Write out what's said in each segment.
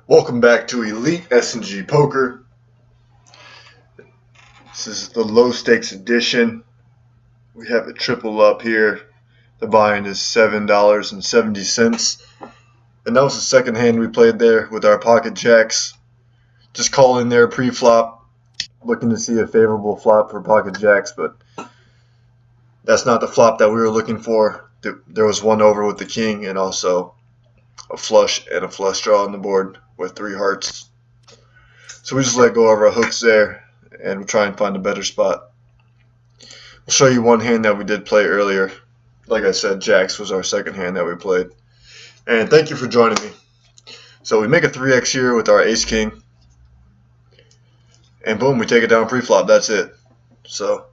Welcome back to Elite S&G Poker. This is the low stakes edition. We have a triple up here. The buy-in is $7.70. And that was the second hand we played there with our pocket jacks. Just calling there pre-flop, looking to see a favorable flop for pocket jacks, but that's not the flop that we were looking for. There was one over with the king and also a flush and a flush draw on the board with 3 hearts. So we just let go of our hooks there and we'll try and find a better spot. I'll show you one hand that we did play earlier. Like I said, jacks was our second hand that we played. And thank you for joining me. So we make a 3x here with our ace king. And boom, we take it down pre-flop. That's it. So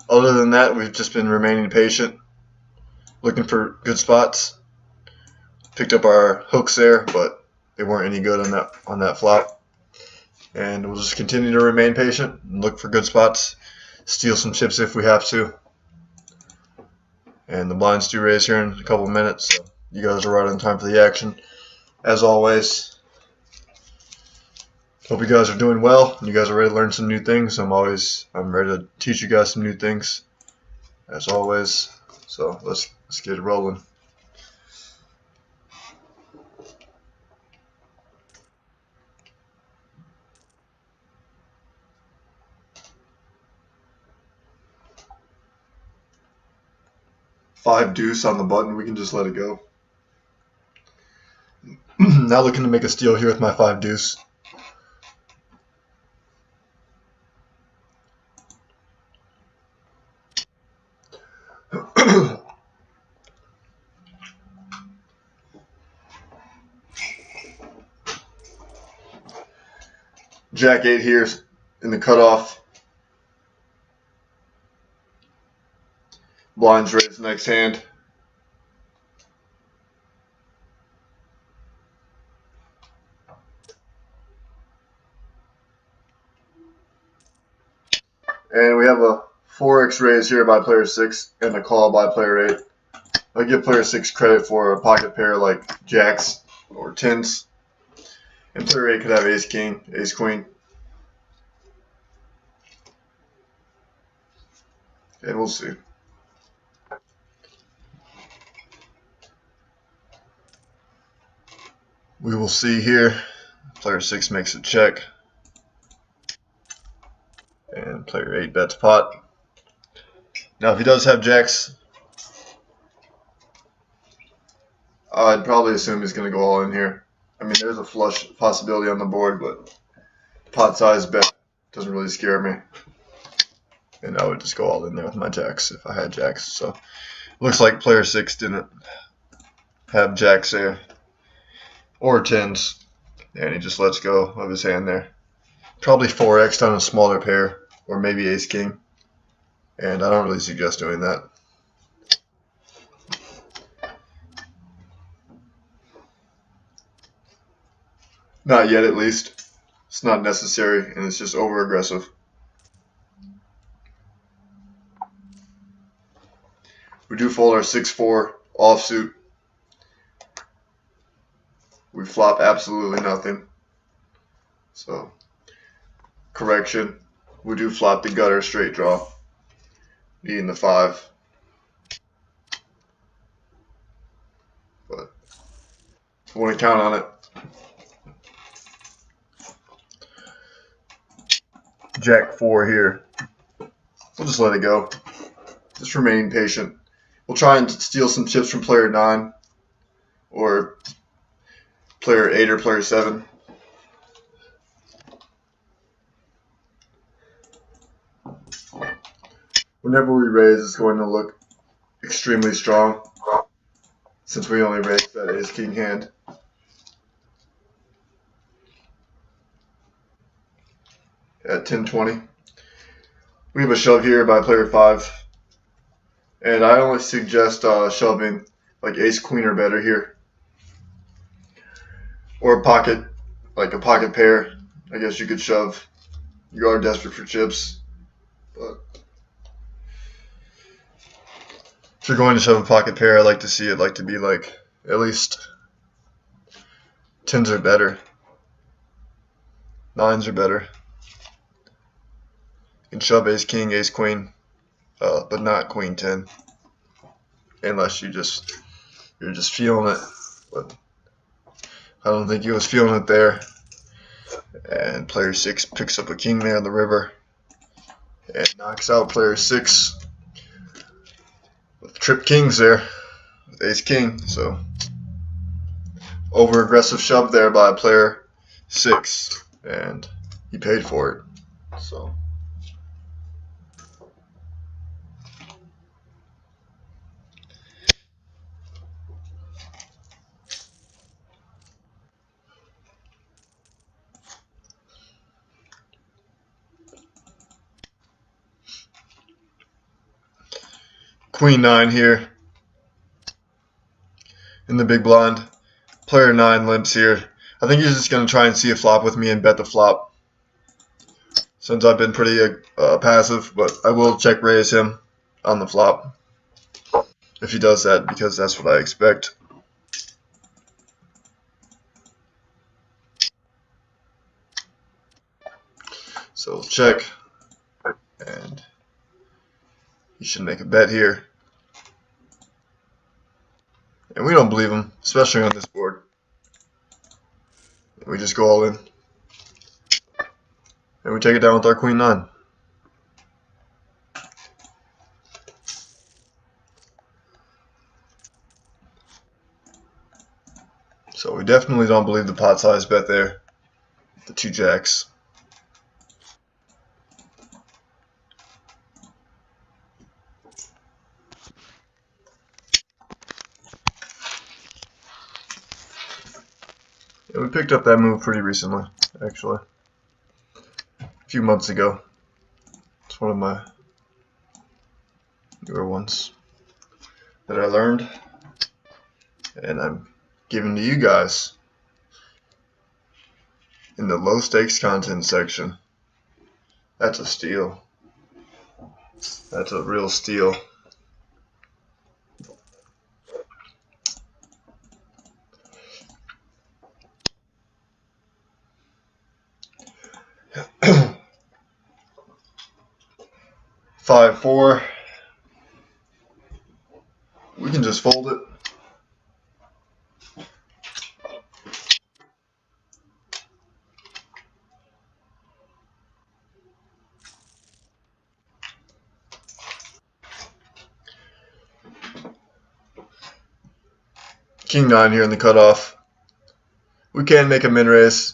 other than that, we've just been remaining patient, looking for good spots. Picked up our hooks there, but they weren't any good on that flop. And we'll just continue to remain patient and look for good spots. Steal some chips if we have to. And the blinds do raise here in a couple minutes. So you guys are right on time for the action. As always, hope you guys are doing well. You guys are ready to learn some new things. I'm ready to teach you guys some new things, as always. So let's get it rolling. Five deuce on the button, we can just let it go. Now looking to make a steal here with my 5 deuce. Jack 8 here in the cutoff. Blinds raise next hand. And we have a 4x raise here by player 6 and a call by player 8. I give player 6 credit for a pocket pair like jacks or tens. And player 8 could have ace king, ace queen. And we'll see. We will see here. Player 6 makes a check. And player 8 bets pot. Now if he does have jacks, I'd probably assume he's going to go all in here. I mean, there's a flush possibility on the board, but pot size bet doesn't really scare me. And I would just go all in there with my jacks if I had jacks. So looks like player 6 didn't have jacks there or tens, and he just lets go of his hand there. Probably 4x on a smaller pair or maybe ace king, and I don't really suggest doing that. Not yet, at least. It's not necessary, and it's just over aggressive. We do fold our 6-4 offsuit. We flop absolutely nothing. So, correction. We do flop the gutter straight draw, needing the 5. But I want to count on it. Jack 4 here. We'll just let it go. Just remain patient. We'll try and steal some chips from player 9 or player 8 or player 7. Whenever we raise, it's going to look extremely strong since we only raised that ace king hand. At 10-20. We have a shove here by player 5. And I only suggest shoving like ace queen or better here. Or a pocket, like a pocket pair. I guess you could shove. You are desperate for chips. But if you're going to shove a pocket pair, I like to see it like to be like at least Tens are better. Nines are better. You can shove ace king, ace queen, but not queen 10, unless you're just feeling it. But I don't think he was feeling it there. And player 6 picks up a king there on the river and knocks out player 6 with trip kings there, with ace king. So over aggressive shove there by player 6, and he paid for it. So queen 9 here in the big blind. Player 9 limps here. I think he's just going to try and see a flop with me and bet the flop, since I've been pretty passive, but I will check raise him on the flop if he does that, because that's what I expect. So we'll check, and he should make a bet here. And we don't believe him, especially on this board. We just go all in. And we take it down with our queen 9. So we definitely don't believe the pot size bet there. The 2 jacks. Yeah, we picked up that move pretty recently, actually. A few months ago. It's one of my newer ones that I learned, and I'm giving to you guys in the low stakes content section. That's a steal. That's a real steal. Five, 4. We can just fold it. King 9 here in the cutoff. We can make a min raise.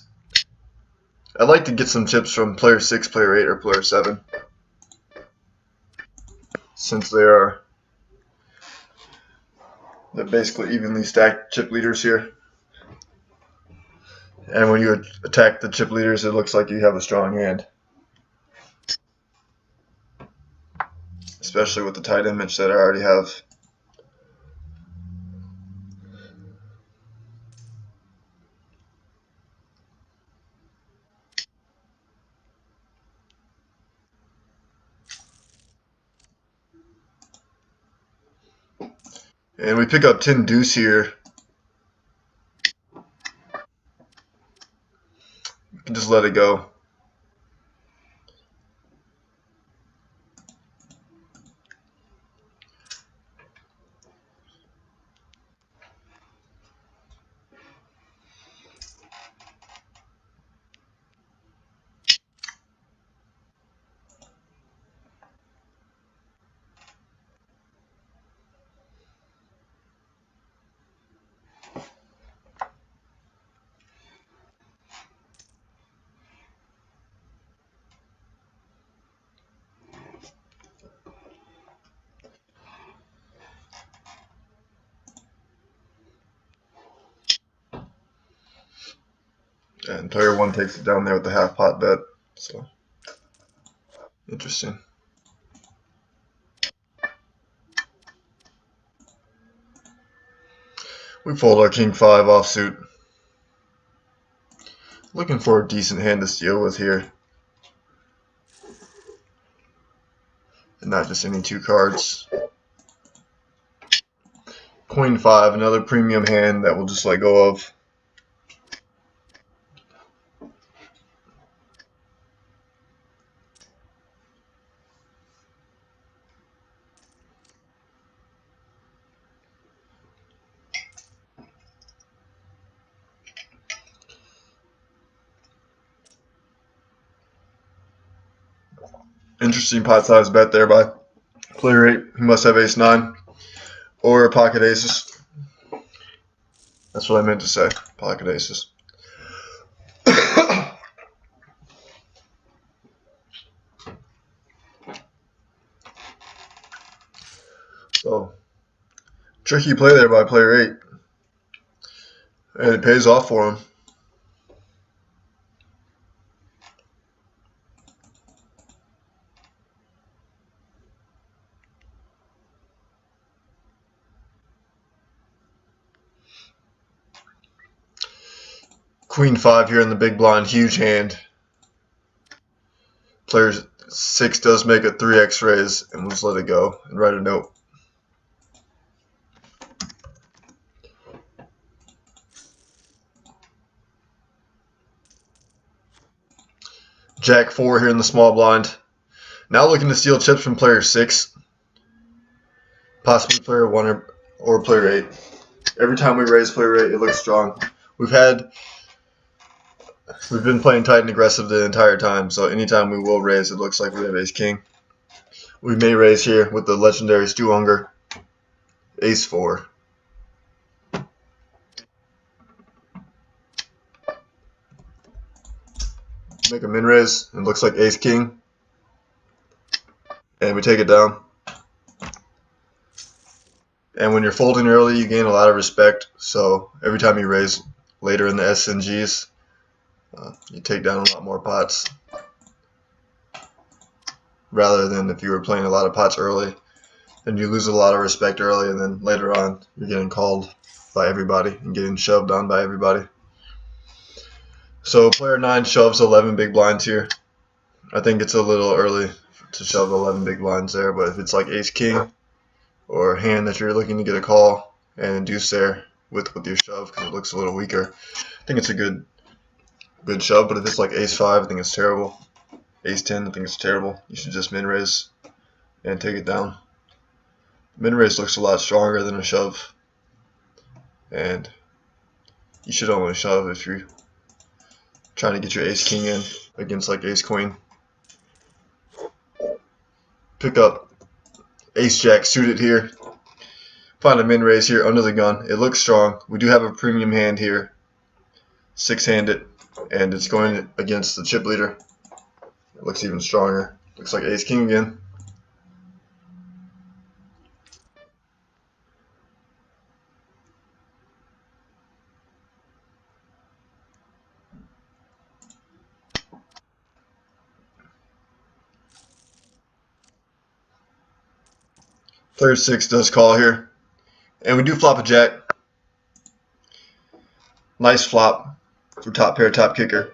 I'd like to get some chips from player 6, player 8, or player 7, since they're basically evenly stacked chip leaders here. And when you attack the chip leaders, it looks like you have a strong hand, especially with the tight image that I already have. And we pick up 10 deuce here. You can just let it go. And player 1 takes it down there with the half pot bet. So interesting. We fold our king 5 offsuit. Looking for a decent hand to steal with here, and not just any 2 cards. Queen 5, another premium hand that we'll just let go of. Interesting pot size bet there by player 8. He must have ace 9 or pocket aces. That's what I meant to say. Pocket aces. So, tricky play there by player 8. And it pays off for him. Queen 5 here in the big blind. Huge hand. Player 6 does make a 3x raise, and we'll just let it go and write a note. Jack 4 here in the small blind. Now looking to steal chips from player 6. Possibly player 1 or player 8. Every time we raise player 8, it looks strong. We've been playing tight and aggressive the entire time, so anytime we will raise, it looks like we have ace king. We may raise here with the legendary Stu Unger. Ace 4. Make a min raise. It looks like ace king. And we take it down. And when you're folding early, you gain a lot of respect. So every time you raise later in the SNGs, you take down a lot more pots. Rather than if you were playing a lot of pots early, and you lose a lot of respect early, and then later on you're getting called by everybody and getting shoved on by everybody. So player 9 shoves 11 big blinds here. I think it's a little early to shove 11 big blinds there, but if it's like ace king or a hand that you're looking to get a call and induce there with your shove because it looks a little weaker, I think it's a good shove. But if it's like ace 5, I think it's terrible. Ace 10, I think it's terrible. You should just min raise and take it down. Min raise looks a lot stronger than a shove, and you should only shove if you're trying to get your ace king in against like ace queen. Pick up ace jack suited here. Find a min raise here under the gun. It looks strong. We do have a premium hand here, 6-handed, and it's going against the chip leader. It looks even stronger. Looks like ace king again. Player 6 does call here. And we do flop a jack. Nice flop for top pair, top kicker.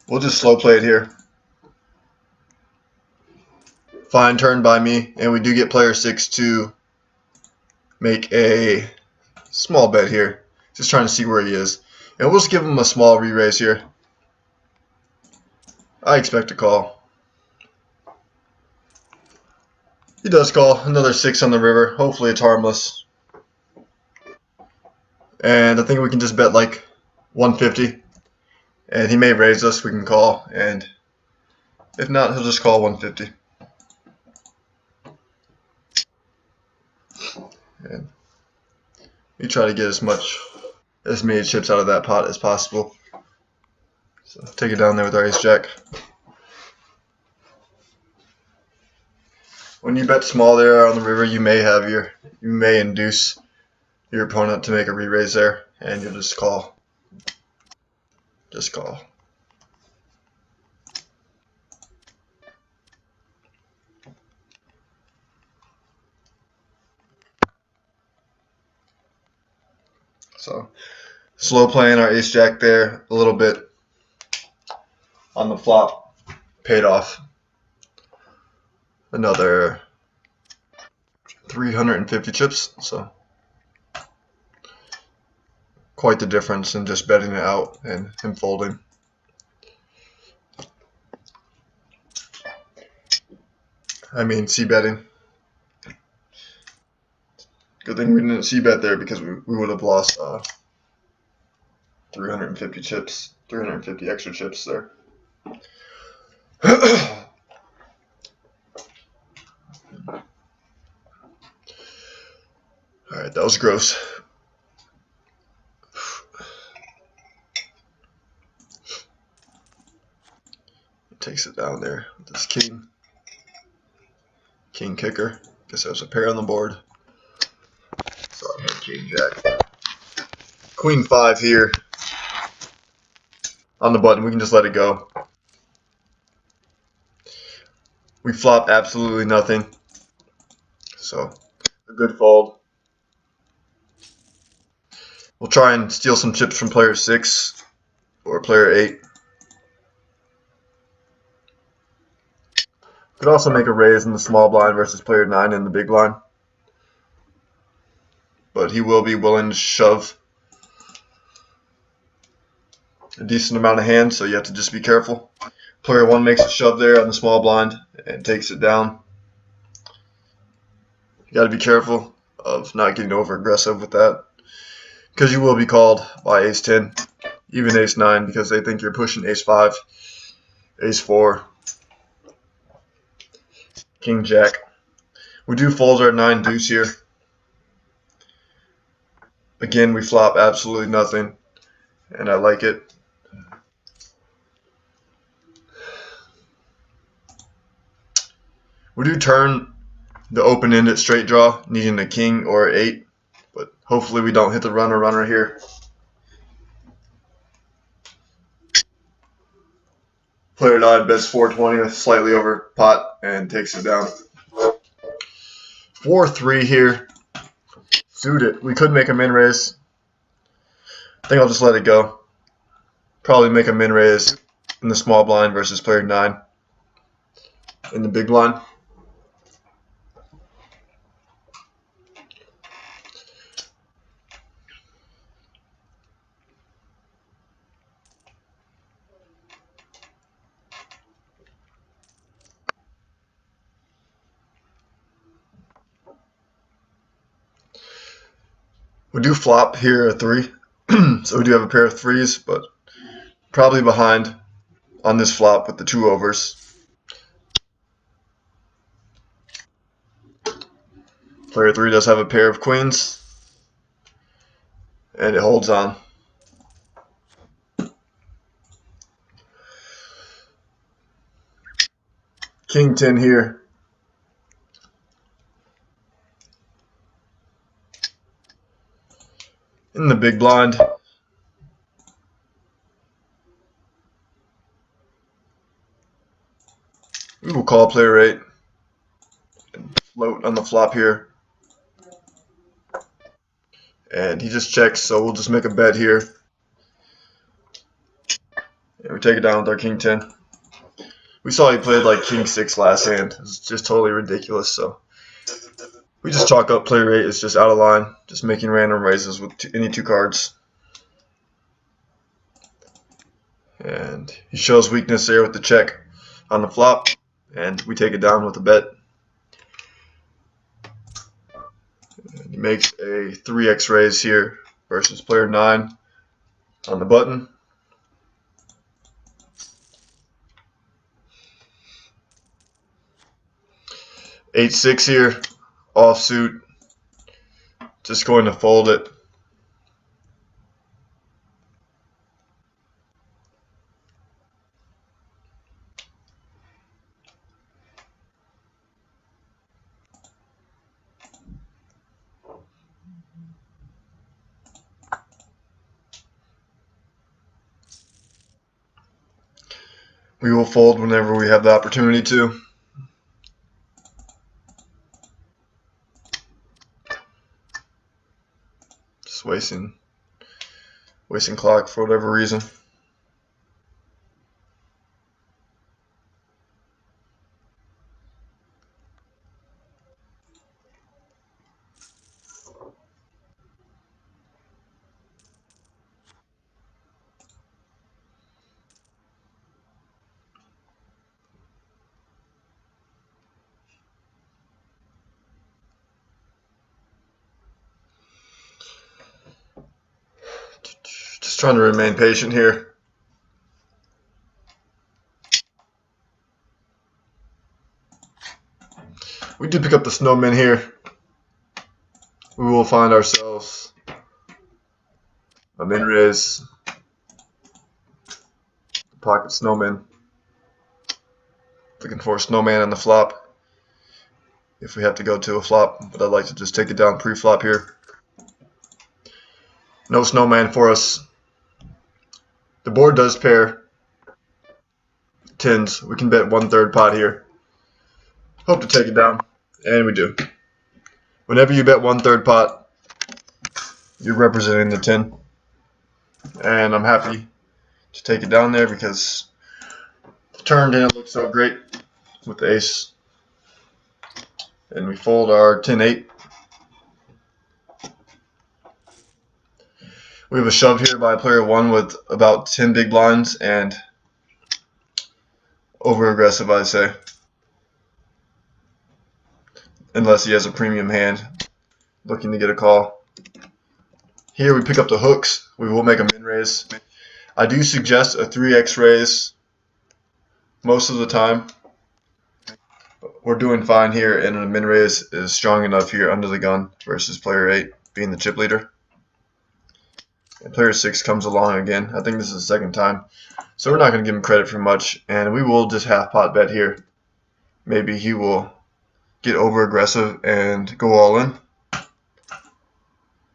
We'll just slow play it here. Fine turn by me. And we do get player 6 to make a small bet here. Just trying to see where he is. And we'll just give him a small re-raise here. I expect a call. He does call. Another 6 on the river. Hopefully it's harmless. And I think we can just bet like 150. And he may raise us. We can call. And if not, he'll just call 150. And we try to get as many chips out of that pot as possible. So take it down there with our ace jack. When you bet small there on the river, you may induce your opponent to make a re-raise there, and you'll just call. Just call. So slow playing our ace jack there a little bit on the flop, paid off. Another 350 chips, so quite the difference in just betting it out and him folding. I mean c-betting. Good thing we didn't c-bet there because we would have lost 350 chips, 350 extra chips there. was gross. Takes it down there with this king. King kicker. Guess there's a pair on the board. So I had king jack. Queen 5 here. On the button, we can just let it go. We flopped absolutely nothing. So, a good fold. We'll try and steal some chips from player 6 or player 8. Could also make a raise in the small blind versus player 9 in the big blind. But he will be willing to shove a decent amount of hands, so you have to just be careful. Player 1 makes a shove there on the small blind and takes it down. You got to be careful of not getting over aggressive with that, because you will be called by ace 10, even ace 9, because they think you're pushing ace 5, ace 4, king jack. We do fold our 9 deuce here. Again, we flop absolutely nothing, and I like it. We do turn the open-ended straight draw, needing a king or an 8, but hopefully we don't hit the runner here. Player 9 bets 420, slightly over pot, and takes it down. 4-3 here. Suited. We could make a min raise. I think I'll just let it go. Probably make a min raise in the small blind versus player 9 in the big blind. We do flop here a 3, so we do have a pair of 3s, but probably behind on this flop with the 2 overs. Player 3 does have a pair of queens, and it holds on. King 10 here. In the big blind. We will call player 8 and float on the flop here. And he just checks, so we'll just make a bet here. And we take it down with our king 10. We saw he played like king 6 last hand. It's just totally ridiculous, so we just chalk up player 8 is just out of line, just making random raises with any 2 cards. And he shows weakness there with the check on the flop, and we take it down with a bet. And he makes a 3x raise here versus player 9 on the button. 8-6 here, offsuit, just going to fold it. We will fold whenever we have the opportunity to. Just wasting clock for whatever reason. Just trying to remain patient here. We do pick up the snowman here we will find ourselves a min raise, pocket snowman. Looking for a snowman on the flop if we have to go to a flop, but I'd like to just take it down pre-flop here. No snowman for us. The board does pair tens. We can bet 1/3 pot here. Hope to take it down, and we do. Whenever you bet 1/3 pot, you're representing the 10, and I'm happy to take it down there because the turn didn't look so great with the ace, and we fold our 10-8. We have a shove here by player 1 with about 10 big blinds and over aggressive, I say, unless he has a premium hand looking to get a call. Here we pick up the hooks. We will make a min raise. I do suggest a 3x raise most of the time. We're doing fine here, and a min raise is strong enough here under the gun versus player 8 being the chip leader. And player 6 comes along again. I think this is the second time, so we're not going to give him credit for much, and we will just half pot bet here. Maybe he will get over aggressive and go all in.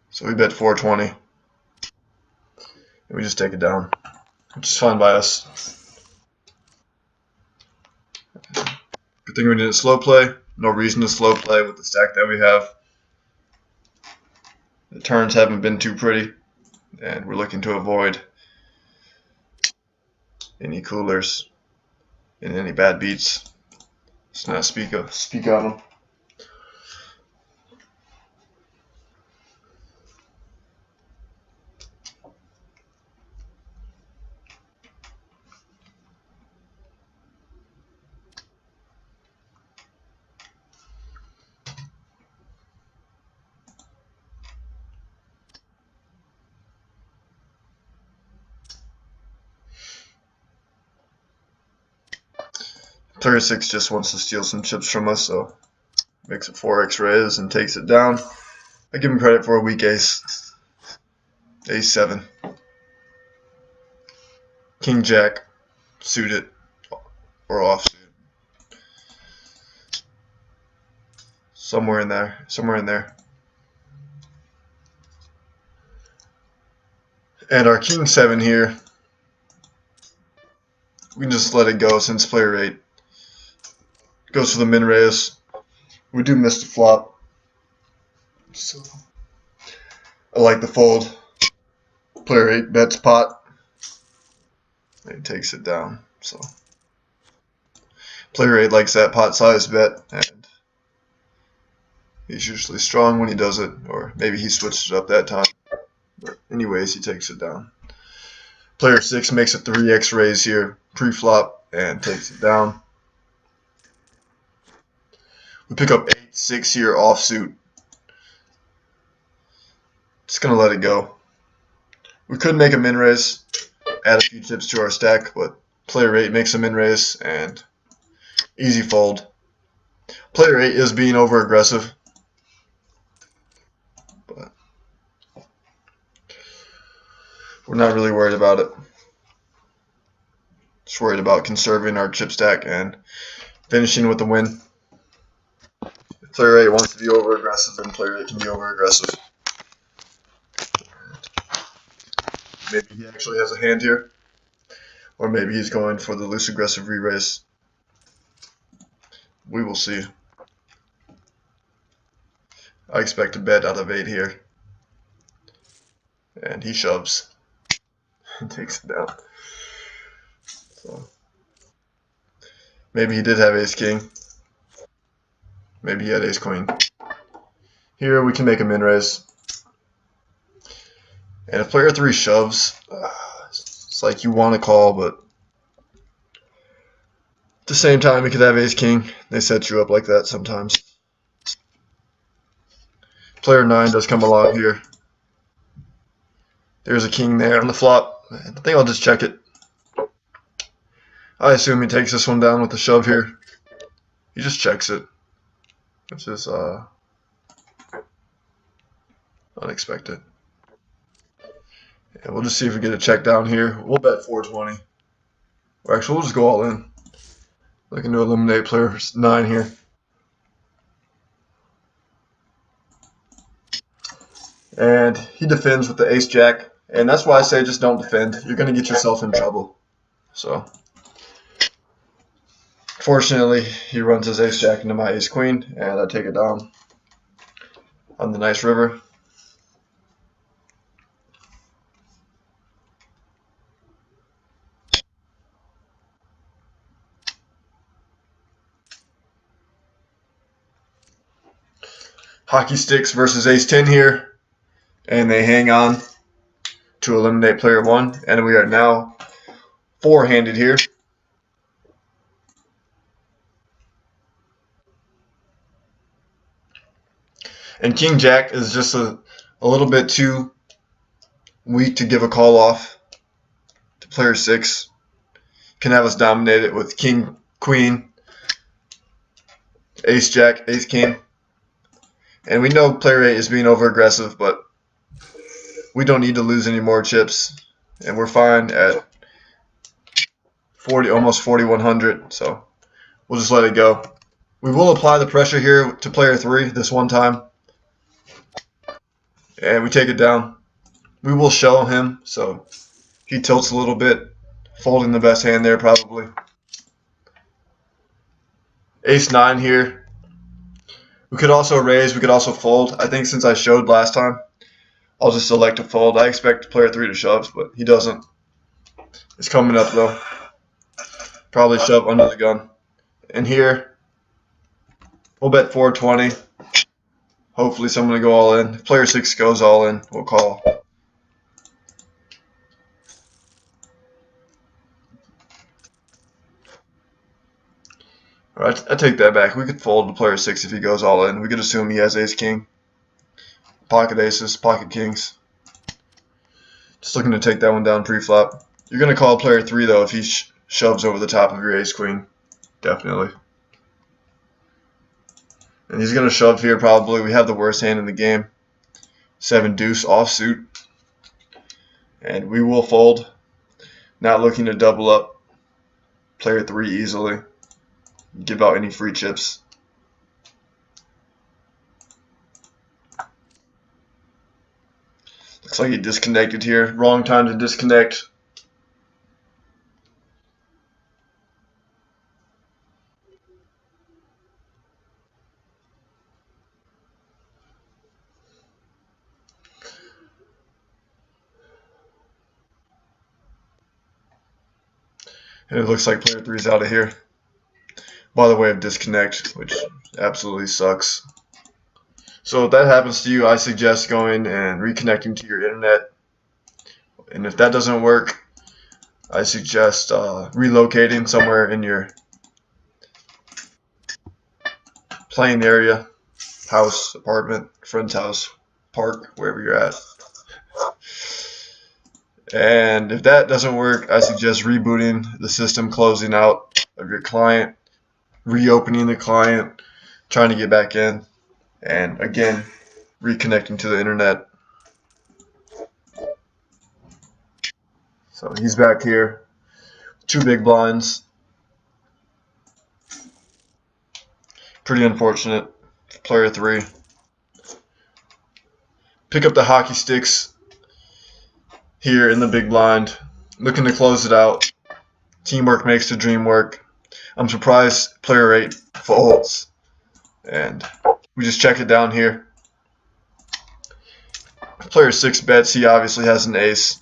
So we bet 420, and we just take it down, which is fine by us. Good thing we didn't slow play. No reason to slow play with the stack that we have. The turns haven't been too pretty, and we're looking to avoid any coolers and any bad beats. Let's not speak of them. Player 6 just wants to steal some chips from us, so makes a 4x raise and takes it down. I give him credit for a weak ace. Ace 7. King Jack, suited or offsuit. Somewhere in there. And our King 7 here, we can just let it go since player 8 goes for the min raise. We do miss the flop, so I like the fold. Player 8 bets pot, and he takes it down. So player 8 likes that pot size bet, and he's usually strong when he does it, or maybe he switched it up that time. But anyways, he takes it down. Player 6 makes a 3x raise here pre-flop and takes it down. We pick up 8-6 here offsuit. Just gonna let it go. We could make a min raise, add a few chips to our stack, but player 8 makes a min raise and easy fold. Player 8 is being over aggressive, but we're not really worried about it. Just worried about conserving our chip stack and finishing with the win. If player 8 wants to be over aggressive, then player 8 can be over aggressive. Maybe he actually has a hand here, or maybe he's going for the loose aggressive re-raise. We will see. I expect a bet out of 8 here, and he shoves and takes it down. So maybe he did have ace king. Maybe he had ace queen. Here we can make a min raise. And if player 3 shoves, it's like you want to call, but at the same time, you could have ace king. They set you up like that sometimes. Player 9 does come along here. There's a king there on the flop. I think I'll just check it. I assume he takes this one down with the shove here. He just checks it, which is Unexpected. And we'll just see if we get a check down here. We'll bet 420. Or actually, we'll just go all in. Looking to eliminate player 9 here. And he defends with the ace-jack. And that's why I say just don't defend. You're going to get yourself in trouble. So, fortunately, he runs his ace-jack into my ace-queen. And I take it down on the nice river. Hockey sticks versus ace-10 here. And they hang on to eliminate player 1. And we are now 4-handed here. And King Jack is just a little bit too weak to give a call off to player 6. Can have us dominated with King, Queen, Ace Jack, Ace King. And we know player 8 is being over aggressive, but we don't need to lose any more chips. And we're fine at 40, almost 4,100. So we'll just let it go. We will apply the pressure here to player 3 this one time. And we take it down. We will show him, so he tilts a little bit, folding the best hand there probably. Ace-9 here. We could also raise, we could also fold. I think since I showed last time, I'll just select to fold. I expect player 3 to shove, but he doesn't. It's coming up though. Probably shove under the gun. And here, we'll bet 420. Hopefully someone will go all in. If player 6 goes all in, we'll call. Alright, I take that back. We could fold to player 6 if he goes all in. We could assume he has ace-king, pocket aces, pocket kings. Just looking to take that one down pre-flop. You're going to call player 3 though if he shoves over the top of your ace-queen. Definitely. And he's going to shove here probably. We have the worst hand in the game. 7 deuce offsuit. And we will fold. Not looking to double up player 3 easily. Give out any free chips. Looks like he disconnected here. Wrong time to disconnect. And it looks like player 3 is out of here. By the way of disconnect, which absolutely sucks. So if that happens to you, I suggest going and reconnecting to your internet. And if that doesn't work, I suggest relocating somewhere in your playing area, house, apartment, friend's house, park, wherever you're at. And if that doesn't work, I suggest rebooting the system, closing out of your client, reopening the client, trying to get back in, and again, reconnecting to the internet. So he's back here. 2 big blinds. Pretty unfortunate. Player 3. Pick up the hockey sticks here in the big blind. Looking to close it out. Teamwork makes the dream work. I'm surprised player 8 folds. And we just check it down here. Player 6 bets. He obviously has an ace.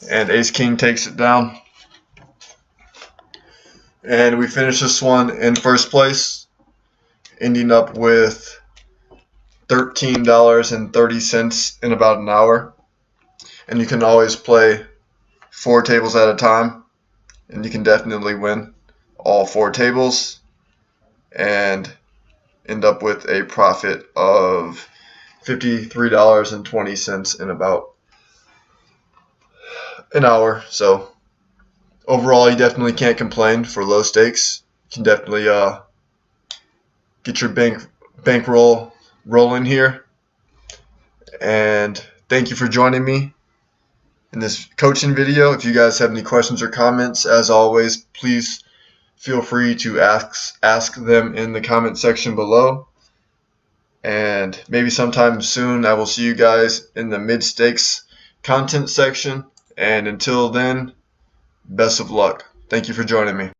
And ace-king takes it down. And we finish this one in first place, ending up with $13.30 in about an hour. And you can always play 4 tables at a time, and you can definitely win all 4 tables and end up with a profit of $53.20 in about an hour. So overall, you definitely can't complain for low stakes. You can definitely get your bang bankroll rolling here. And thank you for joining me in this coaching video. If you guys have any questions or comments, as always, please feel free to ask them in the comment section below. And maybe sometime soon I will see you guys in the mid-stakes content section. And until then, best of luck. Thank you for joining me.